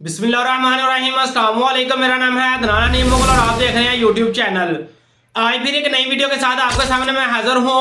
बिस्मिल्लाहिर्रहमानिर्रहीम, अस्सलाम वालेकुम। मेरा नाम है अदनान नईम मुगल और आप देख रहे हैं यूट्यूब चैनल। आज फिर एक नई वीडियो के साथ आपके सामने मैं हाजिर हूँ।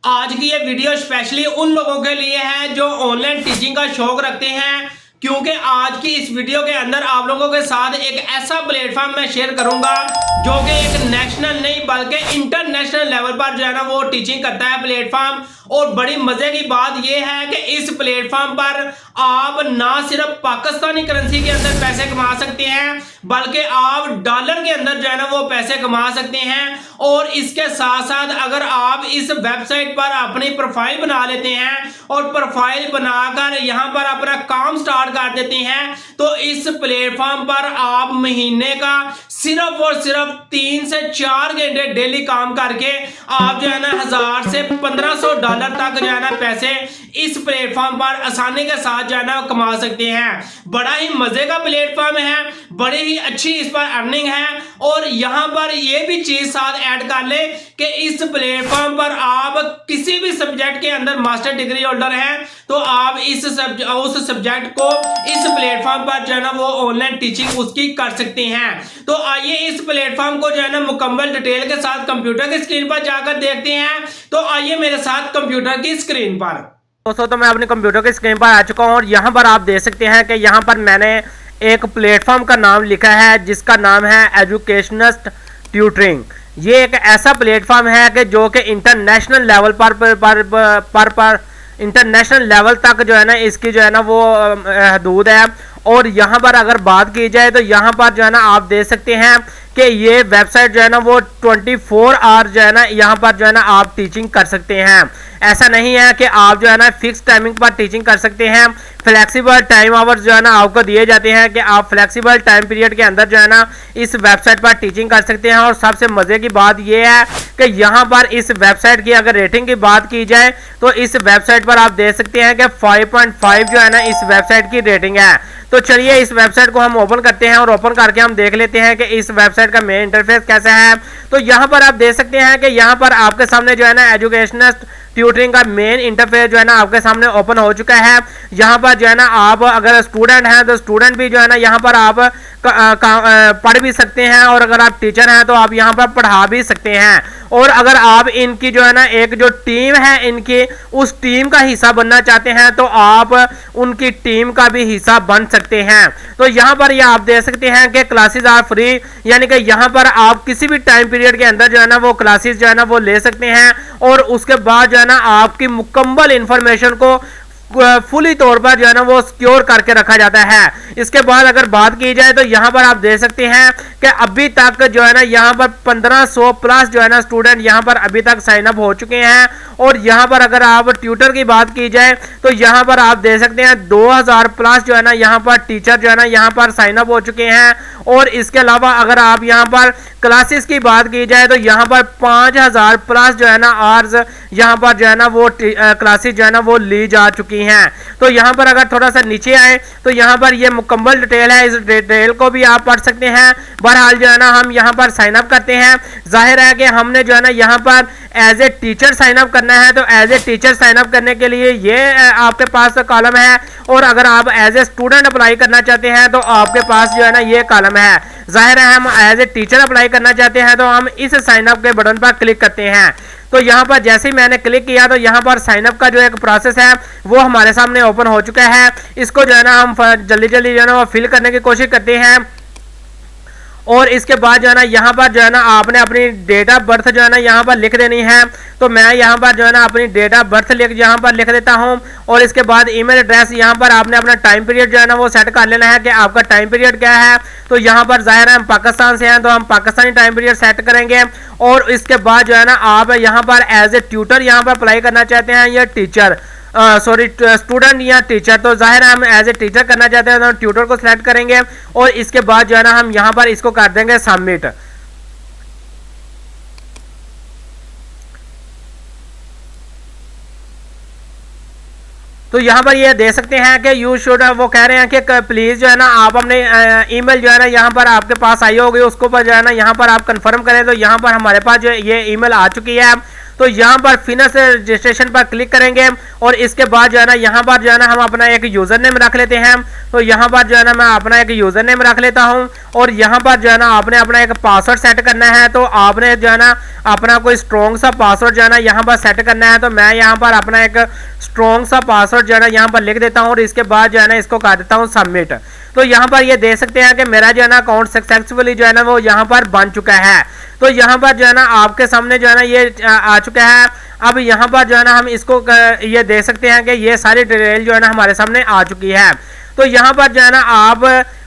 आज की ये वीडियो स्पेशली उन लोगों के लिए है जो ऑनलाइन टीचिंग का शौक रखते हैं, क्योंकि आज की इस वीडियो के अंदर आप लोगों के साथ एक ऐसा प्लेटफॉर्म मैं शेयर करूंगा जो कि एक नेशनल नहीं बल्कि इंटरनेशनल लेवल पर जो है ना वो टीचिंग करता है प्लेटफॉर्म। और बड़ी मजे की बात यह है कि इस प्लेटफॉर्म पर आप ना सिर्फ पाकिस्तानी करेंसी के अंदर पैसे कमा सकते हैं बल्कि आप डॉलर के अंदर जो है ना वो पैसे कमा सकते हैं। और इसके साथ साथ अगर आप इस वेबसाइट पर अपनी प्रोफाइल बना लेते हैं और प्रोफाइल बनाकर यहां पर अपना काम स्टार्ट कर देते हैं तो इस प्लेटफॉर्म पर आप महीने का सिर्फ और सिर्फ 3 से 4 घंटे डेली काम करके आप जो है ना 1000 से 1500 डॉलर तक जो है ना पैसे इस प्लेटफॉर्म पर आसानी के साथ जो है ना कमा सकते हैं। बड़ा ही मजे का प्लेटफॉर्म है, बड़ी ही अच्छी इस पर अर्निंग है। और यहां पर यह भी चीज साथ ऐड कर ले कि इस प्लेटफॉर्म पर आप किसी भी सब्जेक्ट के अंदर मास्टर डिग्री होल्डर हैं तो आप उस सब्जेक्ट को इस प्लेटफॉर्म पर जो है ना वो ऑनलाइन टीचिंग उसकी कर सकते हैं। तो आइए इस प्लेटफॉर्म को जो है ना मुकम्मल डिटेल के साथ कंप्यूटर की स्क्रीन पर जाकर देखते हैं। तो आइए मेरे साथ कंप्यूटर की स्क्रीन पर। दोस्तों तो मैं अपने कंप्यूटर की स्क्रीन पर आ चुका हूं और यहाँ पर आप देख सकते हैं कि यहाँ पर मैंने एक प्लेटफॉर्म का नाम लिखा है जिसका नाम है एजुकेशनिस्ट ट्यूटरिंग। ये एक ऐसा प्लेटफॉर्म है कि जो कि इंटरनेशनल लेवल पर इंटरनेशनल लेवल तक जो है ना इसकी जो है ना वो हदूद है। और यहाँ पर अगर बात की जाए तो यहाँ पर जो है ना आप देख सकते हैं कि ये वेबसाइट जो है ना वो 24 आवर जो है ना यहाँ पर जो है ना आप टीचिंग कर सकते हैं। ऐसा नहीं है कि आप जो है ना फिक्स टाइमिंग पर टीचिंग कर सकते हैं। फ्लेक्सिबल टाइम आवर्स जो है ना आपको दिए जाते हैं कि आप फ्लेक्सिबल टाइम पीरियड के अंदर जो है ना इस वेबसाइट पर टीचिंग कर सकते हैं। और सबसे मजे की बात यह है कि यहाँ पर इस वेबसाइट की अगर रेटिंग की बात की जाए तो इस वेबसाइट पर आप देख सकते हैं कि 5.5 जो है ना इस वेबसाइट की रेटिंग है। तो चलिए इस वेबसाइट को हम ओपन करते हैं और ओपन करके हम देख लेते हैं कि इस वेबसाइट का मेन इंटरफेस कैसा है। तो यहाँ पर आप देख सकते हैं कि यहाँ पर आपके सामने जो है ना एजुकेशनिस्ट ट्यूटरिंग का मेन इंटरफेस जो है ना आपके सामने ओपन हो चुका है। यहाँ पर जो है ना आप अगर स्टूडेंट हैं तो स्टूडेंट भी जो है ना यहाँ पर आप पढ़ भी सकते हैं और अगर आप टीचर हैं तो आप यहाँ पर पढ़ा भी सकते हैं। और अगर आप इनकी जो है ना एक जो टीम है इनकी उस टीम का हिस्सा बनना चाहते हैं तो आप उनकी टीम का भी हिस्सा बन सकते हैं। तो यहाँ पर आप देख सकते हैं कि क्लासेस आर फ्री, यानी कि यहाँ पर आप किसी भी टाइम पीरियड के अंदर जो है ना वो क्लासेस जो है ना वो ले सकते हैं और उसके बाद जो है ना आपकी मुकम्मल इंफॉर्मेशन को फुली तौर पर जो है ना वो सिक्योर करके रखा जाता है। इसके बाद अगर बात की जाए तो यहाँ पर आप देख सकते हैं कि अभी तक जो है ना यहाँ पर 1500 प्लस जो है ना स्टूडेंट यहाँ पर अभी तक साइन अप हो चुके हैं। और यहाँ पर अगर आप ट्यूटर की बात की जाए तो यहाँ पर आप देख सकते हैं 2000 प्लस जो है ना यहाँ पर टीचर जो है ना यहाँ पर साइन अप हो चुके हैं। और इसके अलावा अगर आप यहाँ पर क्लासेस की बात की जाए तो यहाँ पर 5000 प्लस जो है ना आवर्स यहाँ पर जो है ना वो क्लासेस जो है ना वो ली जा चुकी हैं। तो यहाँ पर अगर थोड़ा सा नीचे आए तो यहाँ पर ये मुकम्मल डिटेल है, इस डिटेल को भी आप पढ़ सकते हैं। बहरहाल जो है ना हम यहाँ पर साइन अप करते हैं। जाहिर है कि हमने जो है ना यहाँ पर as a teacher sign up करना है तो as a teacher sign up करने के लिए ये आपके पास कॉलम है। और अगर आप एज ए स्टूडेंट अप्लाई करना चाहते हैं तो आपके पास जो है ना ये कॉलम है। जाहिर है हम एज ए टीचर अप्लाई करना चाहते हैं तो हम इस साइन अप के बटन पर क्लिक करते हैं। तो यहाँ पर जैसे ही मैंने क्लिक किया तो यहाँ पर साइन अप का जो एक प्रोसेस है वो हमारे सामने ओपन हो चुका है। इसको जो है ना हम जल्दी जल्दी जो है ना वो फिल करने की कोशिश करते हैं। और इसके बाद जो है ना यहाँ पर जो है ना आपने अपनी डेट ऑफ बर्थ जो है ना यहाँ पर लिख देनी है। तो मैं यहाँ पर जो है ना अपनी डेट ऑफ बर्थ यहाँ पर लिख देता हूँ। और इसके बाद ईमेल एड्रेस यहाँ पर आपने अपना टाइम पीरियड जो है ना वो सेट कर लेना है कि आपका टाइम पीरियड क्या है। तो यहाँ पर जाहिर है हम पाकिस्तान से हैं तो हम पाकिस्तानी टाइम पीरियड सेट करेंगे। और इसके बाद जो है ना आप यहाँ पर एज ए ट्यूटर यहाँ पर अप्लाई करना चाहते हैं या टीचर स्टूडेंट या टीचर। तो जाहिर है हम एज ए टीचर करना चाहते हैं तो ट्यूटर को सिलेक्ट करेंगे और इसके बाद जो है ना हम यहाँ पर इसको कर देंगे सबमिट। तो यहाँ पर ये दे सकते हैं कि यू शुड, वो कह रहे हैं कि प्लीज जो है ना आप अपने ईमेल जो है ना यहाँ पर आपके पास आई होगी उसको पर जो है ना यहाँ पर आप कंफर्म करें। तो यहाँ पर हमारे पास जो ये ईमेल आ चुकी है। तो यहाँ पर फिनिश रजिस्ट्रेशन पर क्लिक करेंगे और इसके बाद जो है ना यहाँ पर जो है ना हम अपना एक यूजर नेम रख लेते हैं। तो यहाँ पर जो है ना मैं अपना एक यूजर नेम रख लेता हूँ और यहाँ पर जो है ना आपने अपना एक पासवर्ड सेट करना है। तो आपने जो है ना अपना कोई स्ट्रॉन्ग सा पासवर्ड जो है ना यहाँ पर सेट करना है। तो मैं यहाँ पर अपना एक स्ट्रॉन्ग सा पासवर्ड जो है ना यहाँ पर लिख देता हूँ और इसके बाद जो है ना इसको कर देता हूँ सबमिट। तो यहाँ पर ये देख सकते हैं कि मेरा जो है ना अकाउंट सक्सेसफुली जो है ना वो यहाँ पर बन चुका है। तो यहाँ पर जो है ना आपके सामने जो है ना ये आ चुका है। अब यहाँ पर जो है ना हम इसको ये देख सकते हैं कि ये सारी डिटेल जो है ना हमारे सामने आ चुकी है। तो यहाँ पर जो है ना आप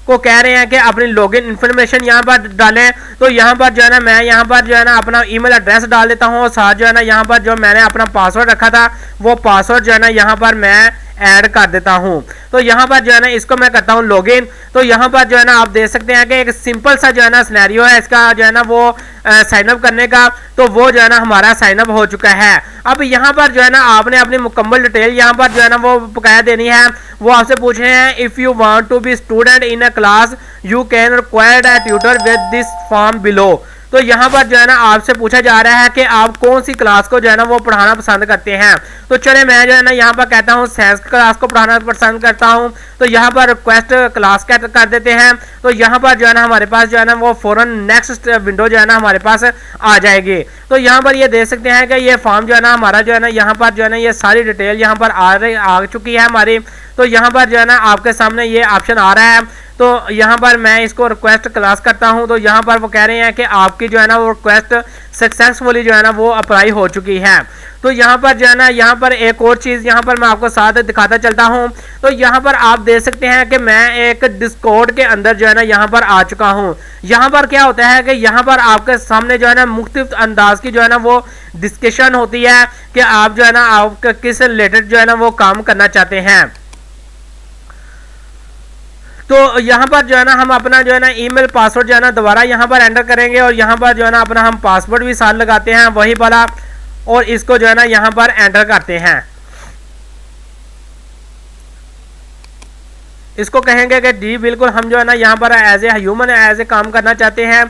को कह रहे हैं कि अपनी लॉगिन इन्फॉर्मेशन यहाँ पर डालें। तो यहाँ पर जो है ना मैं यहाँ पर जो है ना अपना ईमेल एड्रेस डाल देता हूँ और साथ जो है ना यहाँ पर जो मैंने अपना पासवर्ड रखा था वो पासवर्ड जो है ना यहाँ पर मैं ऐड कर देता हूँ। तो यहाँ पर जो है ना इसको मैं करता हूँ लॉगिन। तो यहाँ पर जो है ना आप देख सकते हैं कि एक सिंपल सा जो है ना सिनेरियो है इसका जो है ना वो साइन अप करने का। तो वो जो है ना हमारा साइन अप हो चुका है। अब यहाँ पर जो है ना आपने अपनी मुकम्मल डिटेल यहाँ पर जो है ना वो बकाया देनी है। वो आपसे पूछ रहे हैं if you want to be student in a class you can required a tutor with this form below. तो यहाँ पर जो है ना आपसे पूछा जा रहा है कि आप कौन सी क्लास को जो है ना वो पढ़ाना पसंद करते हैं। तो चले मैं जो है ना यहाँ पर कहता हूँ साइंस क्लास को पढ़ाना पसंद करता हूँ। तो यहाँ पर रिक्वेस्ट क्लास कर देते हैं। तो यहाँ पर जो है ना हमारे पास जो है ना वो फौरन नेक्स्ट विंडो जो है ना हमारे पास आ जाएगी। तो यहाँ पर ये देख सकते हैं कि ये फॉर्म जो है ना हमारा जो है ना यहाँ पर जो है ना ये सारी डिटेल यहाँ पर आ चुकी है हमारी। तो यहाँ पर जो है ना आपके सामने ये ऑप्शन आ रहा है। तो यहाँ पर मैं इसको रिक्वेस्ट क्लास करता हूँ। तो यहाँ पर वो कह रहे हैं कि आपकी जो है ना वो रिक्वेस्ट सक्सेसफुली जो है ना वो अप्लाई हो चुकी है। तो यहाँ पर जो है ना यहाँ पर एक और चीज़ यहाँ पर मैं आपको साथ दिखाता चलता हूँ। तो यहाँ पर आप देख सकते हैं कि मैं एक डिस्कॉर्ड के अंदर जो है ना यहाँ पर आ चुका हूँ। यहाँ पर क्या होता है कि यहाँ पर आपके सामने जो है ना मुख्तलिफ अंदाज की जो है ना वो डिस्कशन होती है कि आप जो है ना आप किस रिलेटेड जो है ना वो काम करना चाहते हैं। तो यहाँ पर जो है ना हम अपना जो है ना ईमेल पासवर्ड जो है ना दोबारा यहाँ पर एंटर करेंगे और यहाँ पर जो है ना अपना हम पासवर्ड भी साथ लगाते हैं वही वाला और इसको जो है ना यहाँ पर एंटर करते हैं। इसको कहेंगे कि जी बिल्कुल हम जो है ना यहाँ पर as a human as a काम करना चाहते हैं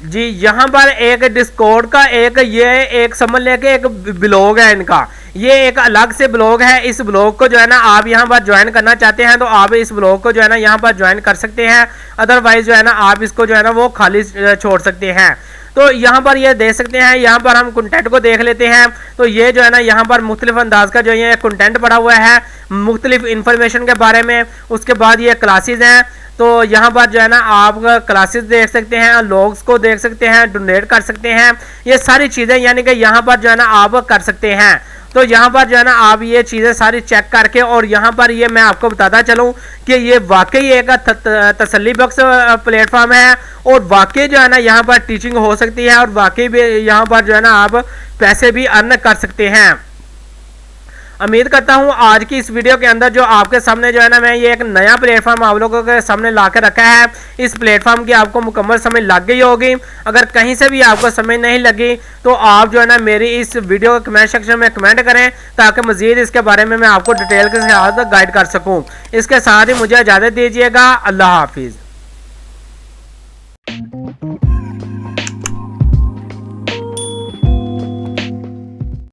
जी। यहाँ पर एक डिस्कॉर्ड का एक समझ लें कि एक ब्लॉग है इनका, ये एक अलग से ब्लॉग है। इस ब्लॉग को जो है ना आप यहाँ पर ज्वाइन करना चाहते हैं तो आप इस ब्लॉग को जो है ना यहाँ पर ज्वाइन कर सकते हैं। अदरवाइज जो है ना आप इसको जो है ना वो खाली छोड़ सकते हैं। तो यहाँ पर ये देख सकते हैं, यहाँ पर हम कंटेंट को देख लेते हैं। तो ये जो है ना यहाँ पर मुख्तलिफ अंदाज का जो ये कंटेंट पड़ा हुआ है मुख्तलिफ इंफॉर्मेशन के बारे में। उसके बाद ये क्लासेस हैं। तो यहाँ पर जो है ना आप क्लासेस देख सकते हैं, लॉग्स को देख सकते हैं, डोनेट कर सकते हैं, ये सारी चीज़ें यानी कि यहाँ पर जो है ना आप कर सकते हैं। तो यहाँ पर जो है ना आप ये चीज़ें सारी चेक करके और यहाँ पर ये मैं आपको बताता चलूँ कि ये वाकई एक तसल्ली बख्श प्लेटफॉर्म है और वाकई जो है ना यहाँ पर टीचिंग हो सकती है और वाकई भी यहाँ पर जो है ना आप पैसे भी अर्न कर सकते हैं। उम्मीद करता हूँ आज की इस वीडियो के अंदर जो आपके सामने जो है ना मैं ये एक नया प्लेटफॉर्म आप लोगों के सामने ला कर रखा है। इस प्लेटफॉर्म की आपको मुकम्मल समझ लग गई होगी। अगर कहीं से भी आपको समझ नहीं लगी तो आप जो है ना मेरी इस वीडियो के कमेंट सेक्शन में कमेंट करें ताकि मज़ीद इसके बारे में मैं आपको डिटेल के साथ गाइड कर सकूँ। इसके साथ ही मुझे इजाज़त दीजिएगा। अल्लाह हाफिज़।